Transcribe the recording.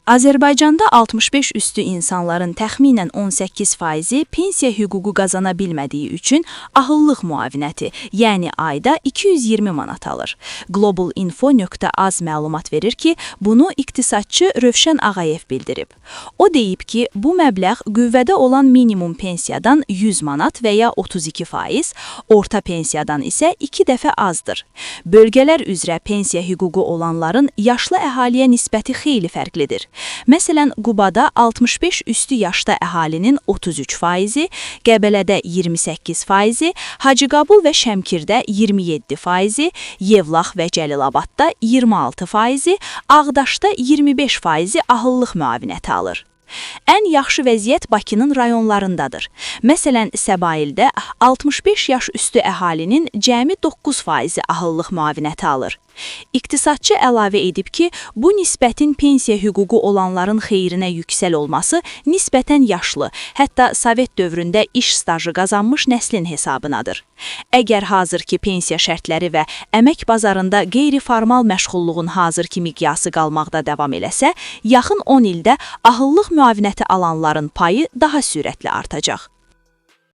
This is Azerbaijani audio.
Azərbaycanda 65 üstü insanların təxminən 18%-i pensiya hüququ qazana bilmədiyi üçün ahıllıq müavinəti, yəni ayda 220 manat alır. Globalinfo.az məlumat verir ki, bunu iqtisadçı Rövşən Ağayev bildirib. O deyib ki, bu məbləğ qüvvədə olan minimum pensiyadan 100 manat və ya 32%, orta pensiyadan isə 2 dəfə azdır. Bölgələr üzrə pensiya hüququ olanların yaşlı əhaliyə nisbəti xeyli fərqlidir. Məsələn, Qubada 65 üstü yaşda əhalinin 33%, Qəbələdə 28%, Hacıqabul və Şəmkirdə 27%, Yevlax və Cəlilabadda 26%, Ağdaşda 25% ahıllıq müavinəti alır. Ən yaxşı vəziyyət Bakının rayonlarındadır. Məsələn, Səbaildə 65 yaş üstü əhalinin cəmi 9% ahıllıq müavinəti alır. İqtisadçı əlavə edib ki, bu nisbətin pensiya hüququ olanların xeyrinə yüksəl olması nisbətən yaşlı, hətta Sovet dövründə iş stajı qazanmış nəslin hesabınadır. Əgər hazırki pensiya şərtləri və əmək bazarında qeyri-formal məşğulluğun hazırki miqyası qalmaqda davam eləsə, yaxın 10 ildə ahıllıq müavinəti alanların payı daha sürətli artacaq.